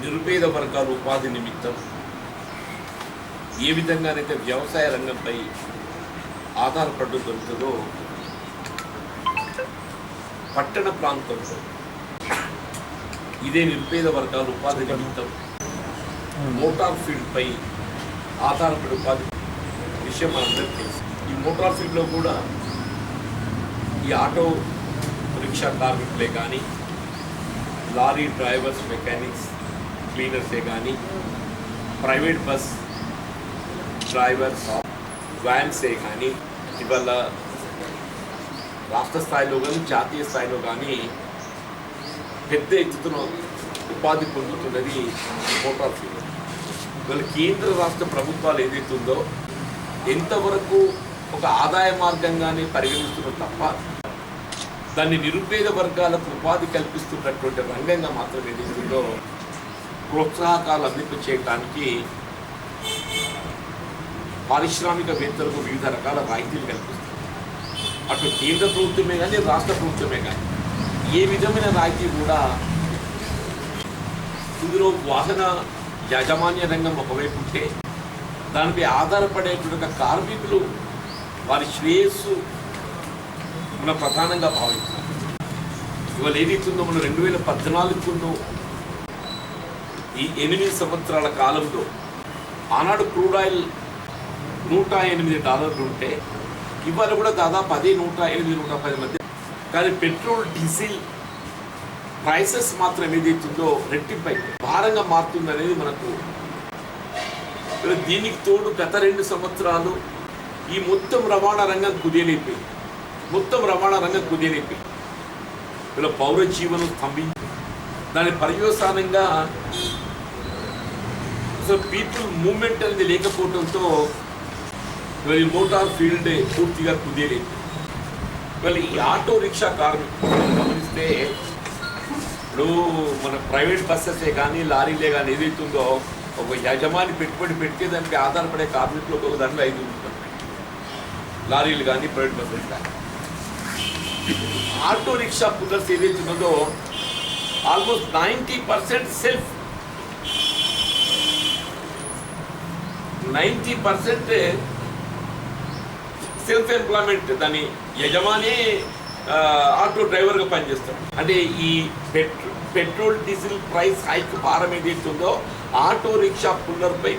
నిరుపేద వర్గాల ఉపాధి నిమిత్తం ఏ విధంగానైతే వ్యవసాయ రంగంపై ఆధారపడి దొరుకుతుందో పట్టణ ప్రాంతంలో ఇదే నిరుపేద వర్గాల ఉపాధి నిమిత్తం మోటార్ ఫీల్డ్పై ఆధారపడి ఉపాధి విషయం మనందరికీ తెలుసు. ఈ మోటార్ ఫీల్డ్లో కూడా ఈ ఆటో రిక్షా కార్మికులే కానీ, లారీ డ్రైవర్స్, మెకానిక్స్, క్లీనర్సే కానీ, ప్రైవేట్ బస్ డ్రైవర్స్, వ్యాన్సే కానీ, ఇవాళ రాష్ట్ర స్థాయిలో కానీ జాతీయ స్థాయిలో కానీ పెద్ద ఎత్తున ఉపాధి పొందుతున్నది మోటార్ ఫీల్డ్. ఇవాళ కేంద్ర రాష్ట్ర ప్రభుత్వాలు ఏదైతుందో ఎంతవరకు ఒక ఆదాయ మార్గంగానే పరిగణిస్తున్నారు తప్ప దాన్ని నిరుపేద వర్గాలకు ఉపాధి కల్పిస్తున్నటువంటి రంగంగా మాత్రం ఏదైతుందో ప్రోత్సాహకాలు అందింపు చేయడానికి పారిశ్రామికవేత్తలకు వివిధ రకాల రాయితీలు కల్పిస్తుంది. అటు కేంద్ర ప్రభుత్వమే కానీ రాష్ట్ర ప్రభుత్వమే కానీ ఏ విధమైన రాయితీ కూడా ఇందులో వాహన యాజమాన్య రంగం ఒకవైపు ఉంటే దానిపై ఆధారపడేటువంటి కార్మికులు వారి శ్రేయస్సు మన ప్రధానంగా భావిస్తున్నారు. ఇవాళ ఏదైతుందో మనం 2014 ఈ 8 సంవత్సరాల కాలంలో ఆనాడు క్రూడ్ ఆయిల్ $108 ఉంటే ఇవాళ కూడా దాదాపు అదే 108, 110 మధ్య. కానీ పెట్రోల్, డీజిల్ ప్రైసెస్ మాత్రం ఏదైతుందో రెట్టింపై భారంగా మారుతుంది అనేది మనకు. దీనికి తోడు గత 2 సంవత్సరాలు ఈ మొత్తం రవాణా రంగం కుదేలైపోయింది. ఇలా పౌర జీవనం స్తంభించి దాని పర్యవసానంగా అసలు పీపుల్ మూవ్మెంట్ అనేది లేకపోవడంతో ఇవాళ ఈ మోటార్ ఫీల్డ్ పూర్తిగా కుదేలేదు. ఇవాళ ఈ ఆటో రిక్షా కార్మికులు గమనిస్తే ఇప్పుడు మన ప్రైవేట్ బస్సెసే కానీ, లారీలే కానీ ఏదైతుందో ఒక యజమాని పెట్టుబడి పెడితే దానికి ఆధారపడే కార్మికులు ఒక దాంట్లో 5 ఉంటారు. లారీలు కానీ, ప్రైవేట్ బస్సెస్ కానీ. ఆటో రిక్షా పుల్లర్స్ ఏదైతున్నదో ఆల్మోస్ట్ 90% సెల్ఫ్ ఎంప్లాయ్మెంట్. దాని యజమాని ఆటో డ్రైవర్గా పనిచేస్తాడు. అంటే ఈ పెట్రోల్, డీజిల్ ప్రైస్ హైక్ భారం ఏదైతుందో ఆటో రిక్షా పుల్లర్పై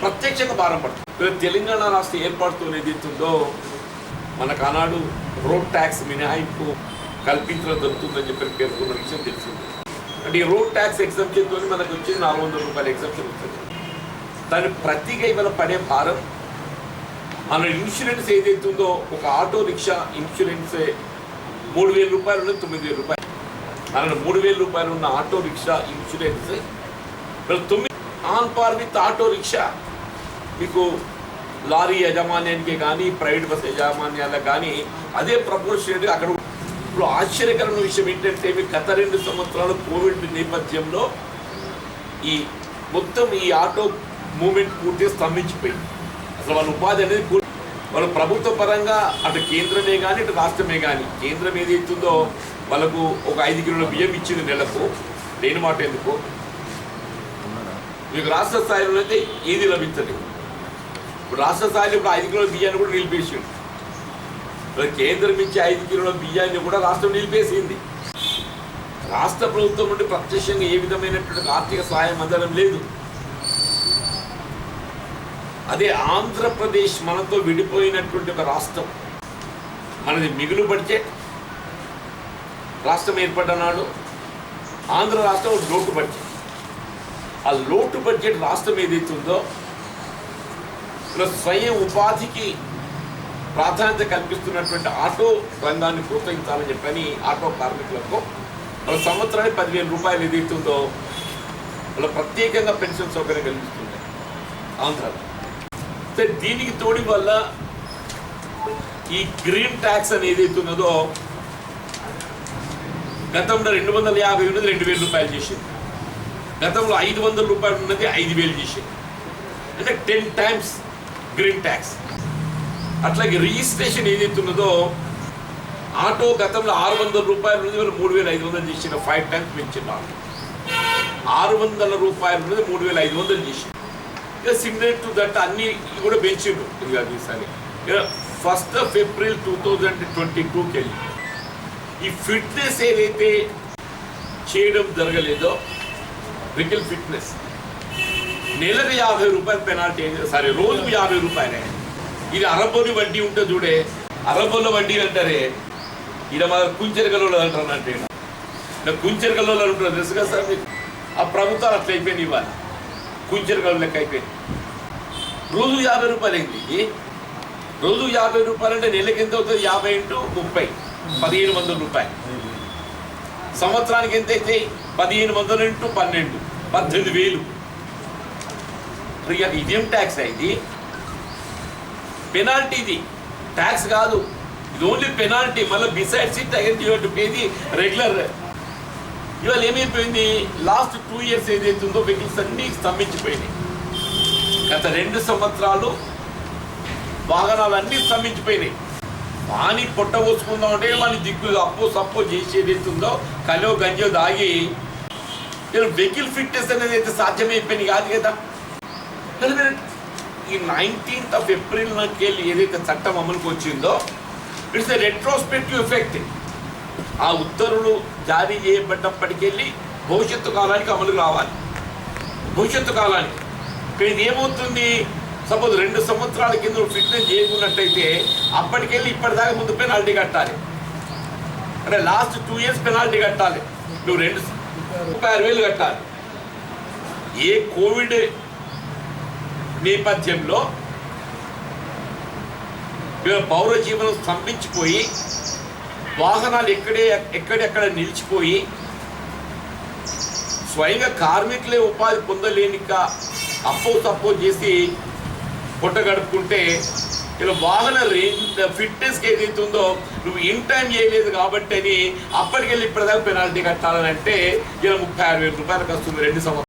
ప్రత్యక్షంగా భారం పడుతుంది. తెలంగాణ రాష్ట్ర ఏర్పాటుతో ఏదైతుందో మనకు ఆనాడు రోడ్ ట్యాక్స్ మినహాయింపు కల్పించడం జరుగుతుందని చెప్పి పేర్కొన్న విషయం తెలిసింది. అంటే ఈ రోడ్ ట్యాక్స్ ఎగ్జంప్షన్తో మనకు వచ్చేది $400 ఎగ్జంప్షన్ వస్తుంది. దాని ప్రతిగా ఇవాళ పడే భారం మన ఇన్సూరెన్స్ ఏదైతుందో ఒక ఆటో రిక్షా ఇన్సూరెన్స్ $3,000 ఉన్నది $9,000. మన $3,000 ఉన్న auto rickshaw insurance 9 on par with auto rickshaw. మీకు లారీ యజమాన్యానికి కానీ, ప్రైవేట్ బస్ యజమాన్యాలకు కానీ అదే ప్రపోర్షనేట్గా అక్కడ. ఇప్పుడు ఆశ్చర్యకరమైన విషయం ఏంటంటే గత 2 సంవత్సరాలు కోవిడ్ నేపథ్యంలో ఈ మొత్తం ఈ ఆటో మూమెంట్ పూర్తిగా స్తంభించిపోయింది. అసలు వాళ్ళ ఉపాధి అనేది వాళ్ళ ప్రభుత్వ పరంగా అటు కేంద్రమే కానీ, ఇటు రాష్ట్రమే కానీ. కేంద్రం ఏదైతుందో వాళ్ళకు ఒక 5 కిలోల బియ్యం ఇచ్చింది నెలకు. లేని మాట ఎందుకు, మీకు రాష్ట్ర స్థాయిలో అయితే ఏది లభించదు. ఇప్పుడు రాష్ట్ర స్థాయిలో ఇప్పుడు 5 కిలోల బియ్యాన్ని కూడా నిలిపేసింది. కేంద్రం ఇచ్చే 5 కిలోల బియ్యాన్ని కూడా రాష్ట్రం నిలిపేసింది. రాష్ట్ర ప్రభుత్వం నుండి ప్రత్యక్షంగా ఏ విధమైనటువంటి ఆర్థిక సహాయం అందడం లేదు. అదే ఆంధ్రప్రదేశ్ మనతో విడిపోయినటువంటి ఒక రాష్ట్రం. మనది మిగులు బడ్జెట్. రాష్ట్రం ఏర్పడ్డనాడు ఆంధ్ర రాష్ట్రం లోటు బడ్జెట్. ఆ లోటు బడ్జెట్ రాష్ట్రం ఏదైతుందో స్వయం ఉపాధికి ప్రాధాన్యత కల్పిస్తున్నటువంటి ఆటో రంగాన్ని ప్రోత్సహించాలని చెప్పని ఆటో కార్మికులకు వాళ్ళ సంవత్సరానికి $10,000 ఏదైతుందో వాళ్ళ ప్రత్యేకంగా పెన్షన్ సౌకర్యం కల్పిస్తుంది ఆంధ్రాలో. దీనికి తోడి వల్ల ఈ గ్రీన్ ట్యాక్స్ అని ఏదైతున్నదో గతంలో $250 ఉన్నది $2,000 చేసింది. గతంలో $500 ఉన్నది $5,000 చేసింది. అంటే 10 times గ్రీన్ ట్యాక్స్. అట్లాగే రిజిస్ట్రేషన్ ఏదైతున్నదో ఆటో గతంలో $600 ఉన్నది, 3,500 చేసిన 5 times పెంచిన. 600 రూపాయల నుండి 3500 చేసి ఇక సిమిలర్ టు దట్ అన్ని కూడా పెంచిండు ఇక ఈసారి 1st April 2022కి వెళ్ళి ఈ ఫిట్నెస్ ఏదైతే చేయడం జరగలేదో వెహికల్ ఫిట్నెస్ నెలకు 50 రూపాయలు పెనాల్టీ, సారీ రోజుకు 50 రూపాయలే. ఇది అరబోని వడ్డీ ఉంటుంది చూడే, అరబోల వడ్డీ అంటారే, ఈడ మన కుంచెరగల్లో అంటారు అంటే కుంచెరగల్లో ఉంటుంది తెలుసు కదా సార్ మీకు. ఆ ప్రభుత్వాలు అట్లా అయిపోయింది, ఇవాళ కుంచెరగల్లో లెక్క అయిపోయింది. రోజు 50 రూపాయలు అయింది. రోజు 50 రూపాయలు అంటే నెలకి ఎంత అవుతుంది? 50 × 30 1500 రూపాయలు. సంవత్సరానికి ఎంత అయితే 1500 × 12 18,000. ఇదేం ట్యాక్స్ అయింది? పెనాల్టీ. ఇది ట్యాక్స్ కాదు, ఇది ఓన్లీ పెనాల్టీ. మళ్ళీ besides it again you have to pay the regular. ఇవాళ ఏమైపోయింది? లాస్ట్ 2 years ఏదైతుందో వెహికల్స్ అన్నీ స్తంభించిపోయినాయి. గత 2 సంవత్సరాలు వాహనాలు అన్నీ స్తంభించిపోయినాయి. వాని పొట్ట పోసుకుందాం అంటే వాని దిక్కు అప్పు సప్పు చేసి ఏదైతుందో కలో గంజో దాగి వెహికల్ ఫిట్నెస్ అనేది అయితే సాధ్యమైపోయింది కాదు కదా. ఈ 19th April నాటికి వెళ్ళి ఏదైతే చట్టం అమలుకి వచ్చిందో ఇట్స్ ఎ రెట్రోస్పెక్టివ్ ఎఫెక్ట్. ఆ ఉత్తర్వులు జారీ చేయబడ్డప్పటికెళ్ళి భవిష్యత్తు కాలానికి అమలుకు రావాలి. భవిష్యత్తు కాలానికి ఇది ఏమవుతుంది? సపోజ్ 2 సంవత్సరాల కింద ఫిట్నెస్ చేయకున్నట్టయితే అప్పటికెళ్ళి ఇప్పటిదాకా ముందు పెనాల్టీ కట్టాలి. అంటే లాస్ట్ 2 years పెనాల్టీ కట్టాలి. నువ్వు 36,000 కట్టాలి. ఏ కోవిడ్ నేపథ్యంలో పౌర జీవనం స్తంభించిపోయి వాహనాలు ఎక్కడెక్కడ నిలిచిపోయి స్వయంగా కార్మికులే ఉపాధి పొందలేనిక అప్పో చేసి పొట్ట గడుపుకుంటే ఇలా వాహన ఫిట్నెస్కి ఏదైతే ఉందో నువ్వు ఇన్ టైం చేయలేదు కాబట్టి అని అప్పటికెళ్ళి ఇప్పటిదాకా పెనాల్టీ కట్టాలని అంటే ఇలా 36,000 రూపాయలకు వస్తుంది 2 సంవత్సరాలు.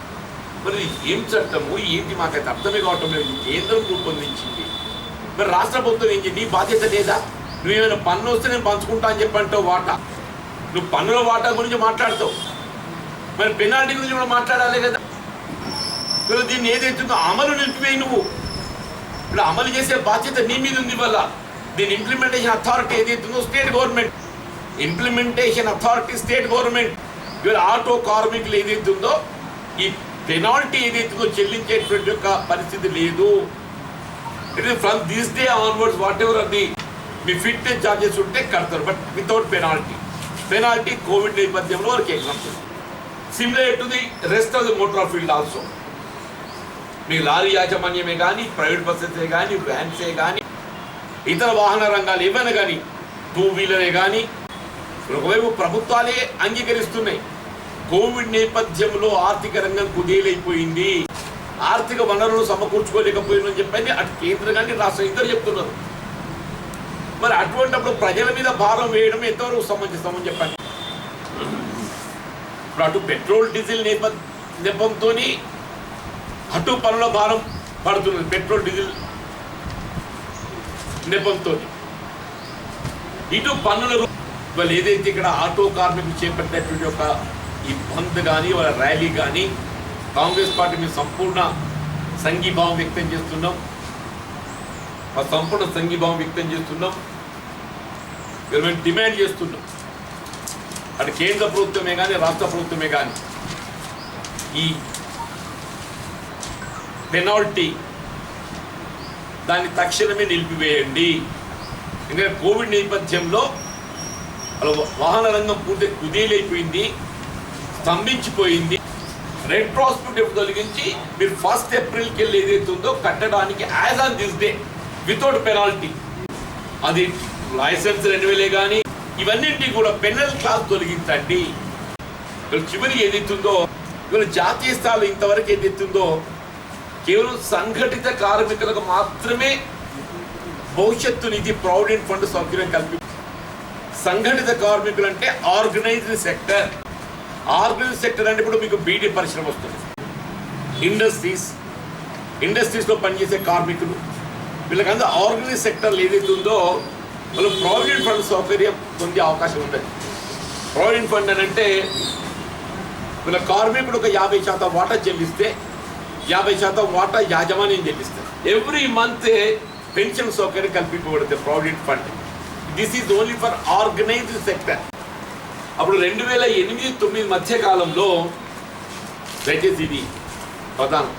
మరి ఏం చట్టము ఏంటి మాకైతే అర్థమే కావటం లేదు. కేంద్రం రూపొందించింది, మరి రాష్ట్ర ప్రభుత్వం ఏం చేయండి? నీ బాధ్యత లేదా? నువ్వేమైనా పన్ను వస్తే నేను పంచుకుంటా అని చెప్పంటావు వాటా. నువ్వు పన్నుల వాటా గురించి మాట్లాడతావు, మరి పెనాల్టీ గురించి కూడా మాట్లాడాలి కదా. దీన్ని ఏదైతుందో అమలు నిలిపివేయి నువ్వు. ఇప్పుడు అమలు చేసే బాధ్యత నీ మీద ఉంది. వల్ల దీని ఇంప్లిమెంటేషన్ అథారిటీ ఏదైతుందో state government. Implementation authority state government. ఇవాళ ఆటో కార్మికులు ఏదైతుందో ఈ పెనాల్టీ ఏదైతుందో చెల్లించేటువంటి యొక్క పరిస్థితి లేదు. It is from this day onwards what ever అది మీ ఫిట్నెస్ ఛార్జెస్ ఉంటే కడతారు, but without penalty. Penalty Covid నేపథ్యంలో వరకు example. Similar to the rest of the motor field also. మీకు లారీ యాజమాన్యమే కానీ, ప్రైవేట్ బస్సెసే కానీ, వ్యాన్సే కానీ, ఇతర వాహన రంగాలు ఏమైనా కానీ, 2 వీలరే కానీ ఒకవైపు ప్రభుత్వాలే అంగీకరిస్తున్నాయి. కోవిడ్ నేపథ్యంలో ఆర్థిక రంగం కుదేలైపోయింది, ఆర్థిక వనరులు సమకూర్చుకోలేకపోయిందని చెప్పని అటు కేంద్రం కానీ రాష్ట్రం ఇద్దరు చెప్తున్నారు. మరి అటువంటిప్పుడు ప్రజల మీద భారం వేయడం ఎంతవరకు సమంజసమని చెప్పండి. ఇప్పుడు అటు పెట్రోల్ డీజిల్ నెపంతో అటు పనుల భారం పడుతున్నది. పెట్రోల్ డీజిల్ నెపంతో ఇటు పన్నుల వాళ్ళు ఏదైతే ఇక్కడ ఆటో కార్మికులు చేపట్టినటువంటి ఒక ఈ బంద్ కానీ వాళ్ళ ర్యాలీ కానీ కాంగ్రెస్ పార్టీ మీద సంపూర్ణ సంఘీభావం వ్యక్తం చేస్తున్నాం. ఆ సంపూర్ణ సంఘీభావం వ్యక్తం చేస్తున్నాం. మేము డిమాండ్ చేస్తున్నాం, అటు కేంద్ర ప్రభుత్వమే కానీ రాష్ట్ర ప్రభుత్వమే కానీ ఈ పెనాల్టీ దాన్ని తక్షణమే నిలిపివేయండి. ఎందుకంటే కోవిడ్ నేపథ్యంలో వాహన రంగం పూర్తి కుదేలైపోయింది, స్తంభించిపోయింది. రెట్రోస్పెక్టివ్ తొలగించి మీరు 1st Aprilకి వెళ్ళి ఏదైతే ఉందో కట్టడానికి as on this day without penalty. అది లైసెన్స్ 2000 కానీ ఇవన్నింటినీ కూడా పెనల్ క్లాస్ తొలగించండి. చివరికి ఏదైతుందో ఇవాళ జాతీయ స్థాయిలో ఇంతవరకు ఏదైతుందో కేవలం సంఘటిత కార్మికులకు మాత్రమే భవిష్యత్తు నిధి ప్రావిడెంట్ ఫండ్ సౌకర్యం కల్పి. సంఘటిత కార్మికులు అంటే ఆర్గనైజ్డ్ సెక్టర్. ఆర్గనైజ్డ్ సెక్టర్ అంటే ఇప్పుడు మీకు బీడీ పరిశ్రమ వస్తుంది, ఇండస్ట్రీస్లో పనిచేసే కార్మికులు, వీళ్ళకంతా ఆర్గనైజ్ సెక్టర్లు ఏదైతే ఉందో వాళ్ళు ప్రావిడెంట్ ఫండ్ సౌకర్యం పొందే అవకాశం ఉంటుంది. ప్రావిడెంట్ ఫండ్ అని అంటే వీళ్ళ కార్మికుడు ఒక 50% వాటా చెల్లిస్తే 50% వాటా యాజమాన్యం చెల్లిస్తారు. ఎవ్రీ మంత్ పెన్షన్ సౌకర్యం కల్పించబడుతుంది provident fund. This is only for organised sector. అప్పుడు 2008-9 మధ్య కాలంలో, దయచేసి ఇది ప్రధానం,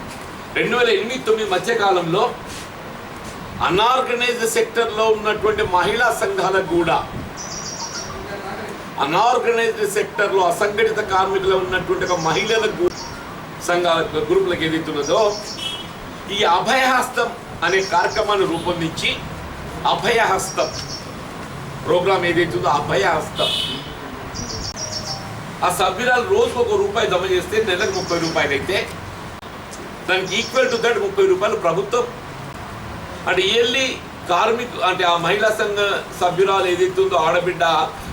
2008-9 మధ్య కాలంలో అన్ఆర్గనైజ్డ్ సెక్టర్లో ఉన్నటువంటి మహిళా సంఘాలకు కూడా, అన్ఆర్గనైజ్డ్ సెక్టర్లో అసంఘటిత కార్మికులు ఉన్నటువంటి ఒక మహిళలకు సంఘాల గ్రూపులకు ఏదైతున్నదో ఈ అభయహస్తం అనే కార్యక్రమాన్ని రూపొందించి, అభయహస్తం ప్రోగ్రాం ఏదైతుందో అభయహస్తం, ఆ సభ్యురాలు రోజుకు ₹1 జమ చేస్తే నెలకు ₹30 అయితే దానికి ఈక్వల్ టు దట్ ₹30 ప్రభుత్వం అంటే ఇయర్లీ అంటే ఆ మహిళా సంఘ సభ్యురాలు ఏదైతుందో ఆడబిడ్డ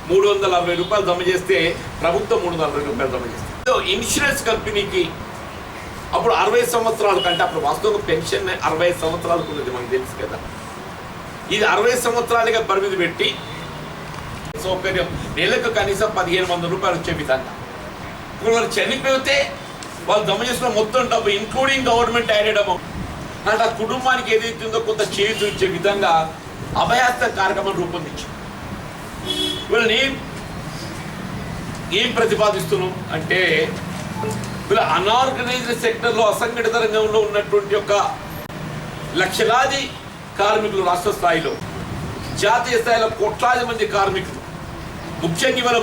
₹360 జమ చేస్తే ప్రభుత్వం ₹360 జమ చేస్తుంది. ఇన్సూరెన్స్ కంపెనీకి అప్పుడు 60 సంవత్సరాల కంటే, అప్పుడు వాస్తవంగా పెన్షన్ 60 సంవత్సరాలకు ఉన్నది మనకు తెలుసు కదా, ఇది 60 సంవత్సరాలుగా పరిమితి పెట్టి సౌకర్యం నెలకు కనీసం ₹1500 వచ్చే విధంగా. ఇప్పుడు వాళ్ళు చనిపోతే వాళ్ళు జమ చేసిన మొత్తం డబ్బు ఇంక్లూడింగ్ గవర్నమెంట్ యాడెడ్ అమౌంట్ అంటే ఆ కుటుంబానికి ఏదైతుందో కొంత చేతి ఇచ్చే విధంగా అభయహస్త కార్యక్రమం రూపొందించారు. వీళ్ళని ఏం ప్రతిపాదిస్తున్నాం అంటే, వీళ్ళ అన్ఆర్గనైజ్డ్ సెక్టర్లో అసంఘటిత రంగంలో ఉన్నటువంటి ఒక లక్షలాది కార్మికులు రాష్ట్ర స్థాయిలో, జాతీయ స్థాయిలో కోట్లాది మంది కార్మికులు, ముఖ్యంగా ఇవాళ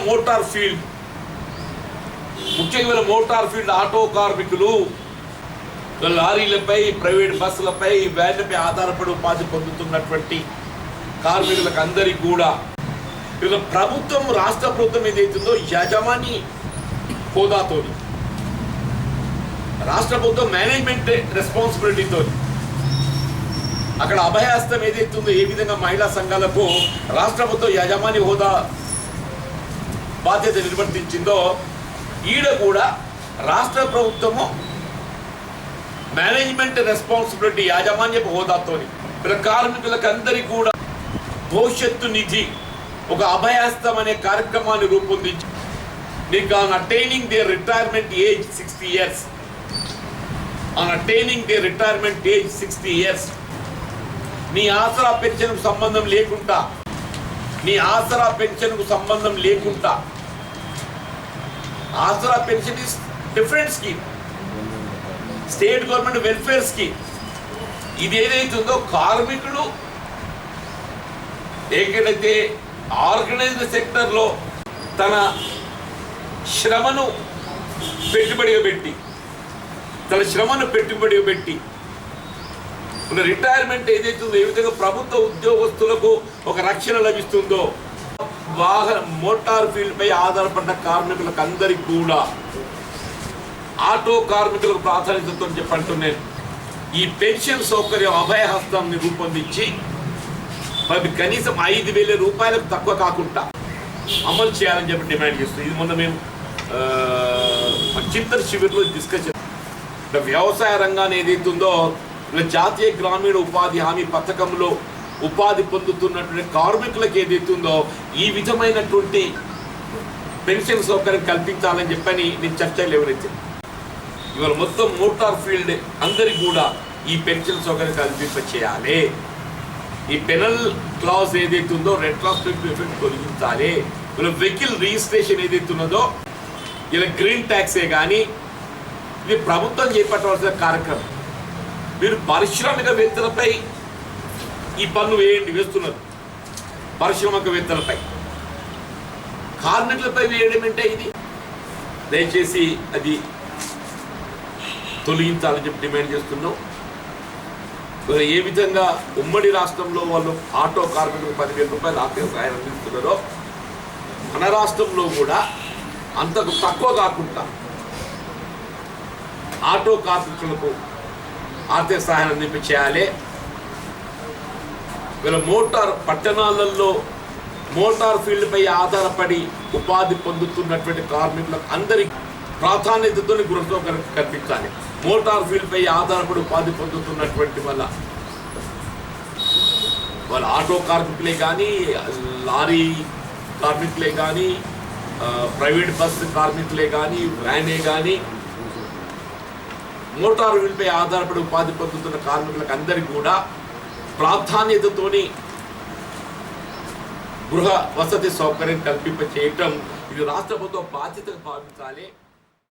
మోటార్ ఫీల్డ్ ఆటో కార్మికులు, లారీలపై, ప్రైవేట్ బస్సులపై, వ్యాన్లపై ఆధారపడి ఉపాధి పొందుతున్నటువంటి కార్మికులకు అందరికీ కూడా ఇలా ప్రభుత్వం, రాష్ట్ర ప్రభుత్వం ఏదైతుందో యజమాని హోదాతో, రాష్ట్ర ప్రభుత్వం మేనేజ్మెంట్ రెస్పాన్సిబిలిటీతో అక్కడ అభయహస్తం ఏదైతుందో ఏ విధంగా మహిళా సంఘాలకు రాష్ట్ర ప్రభుత్వం యజమాని హోదా బాధ్యత నిర్వర్తించిందో, ఈడ కూడా రాష్ట్ర ప్రభుత్వము మేనేజ్మెంట్ రెస్పాన్సిబిలిటీ యాజమాన్యపు హోదాతో కార్మికులకు అందరికీ కూడా భవిష్యత్తు నిధి ఒక అభయహస్తం అనే కార్యక్రమాన్ని రూపొందించి, నీకు on attaining their retirement age 60 years, on attaining their retirement age 60 years నీ ఆసరా పెన్షన్కు సంబంధం లేకుండా, Aasara pension is different scheme, state government welfare scheme. ఇది ఏదైతుందో కార్మికుడు ఎక్కడైతే ఆర్గనైజ్డ్ సెక్టర్లో తన శ్రమను పెట్టుబడిగా పెట్టి రిటైర్మెంట్ ఏదైతుందో ఏ విధంగా ప్రభుత్వ ఉద్యోగస్తులకు ఒక రక్షణ లభిస్తుందో, మోటార్ ఫీల్డ్ పై ఆధారపడ్డ కార్మికులకు అందరికీ కూడా, ఆటో కార్మికులకు ప్రాధాన్యతతో చెప్పంటున్నాను, ఈ పెన్షన్ సౌకర్యం అభయహస్తాన్ని రూపొందించి మరి కనీసం ₹5,000 తక్కువ కాకుండా అమలు చేయాలని చెప్పి డిమాండ్ చేస్తుంది. ఇది మొన్న మేము చింతన్ శిబిర్లో డిస్కస్ చేస్తాం. వ్యవసాయ రంగాన్ని ఏదైతుందో జాతీయ గ్రామీణ ఉపాధి హామీ పథకంలో ఉపాధి పొందుతున్నటువంటి కార్మికులకు ఏదైతుందో ఈ విధమైనటువంటి పెన్షన్ సౌకర్యం కల్పించాలని చెప్పని నేను చర్చలు ఎవరైతే ఇవాళ మొత్తం మోటార్ ఫీల్డ్ అందరికీ కూడా ఈ పెన్షన్ సౌకర్యం కల్పింపచేయాలి. ఈ పెనల్ క్లాజ్ ఏదైతుందో రెట్రాస్పెక్టివ్ ఎఫెక్ట్ తొలగించాలి. ఇలా వెహికల్ రిజిస్ట్రేషన్ ఏదైతున్నదో ఇలా గ్రీన్ ట్యాక్సే కానీ ఇది ప్రభుత్వం చేపట్టవలసిన కార్యక్రమం. మీరు పారిశ్రామికవేత్తలపై ఈ పన్ను వేస్తున్నారు, పారిశ్రామికవేత్తలపై, కార్మికులపై వేయడం అంటే ఇది దయచేసి అది తొలగించాలని చెప్పి డిమాండ్ చేస్తున్నాం. ఏ విధంగా ఉమ్మడి రాష్ట్రంలో వాళ్ళు ఆటో కార్మికులకు ₹10,000 ఆర్థిక సహాయం అందిస్తున్నారో మన రాష్ట్రంలో కూడా అంతకు తక్కువ కాకుండా ఆటో కార్మికులకు ఆర్థిక సహాయం అందించేయాలి. వీళ్ళ పట్టణాలలో మోటార్ ఫీల్డ్పై ఆధారపడి ఉపాధి పొందుతున్నటువంటి కార్మికులకు అందరికీ ప్రాధాన్యతతో గృహ కల్పించాలి. మోటార్ ఫీల్డ్పై ఆధారపడి ఉపాధి పొందుతున్నటువంటి వాళ్ళ ఆటో కార్మికులే కానీ, లారీ కార్మికులే కానీ, ప్రైవేట్ బస్సు కార్మికులే కానీ, వ్యానే కానీ, మోటార్ వీల్పై ఆధారపడి ఉపాధి పొందుతున్న కార్మికులకు అందరికీ కూడా ప్రాధాన్యతతోని గృహ వసతి సౌకర్యం కల్పింప చేయటం ఇది రాష్ట్ర ప్రభుత్వ బాధ్యతగా భావించాలి.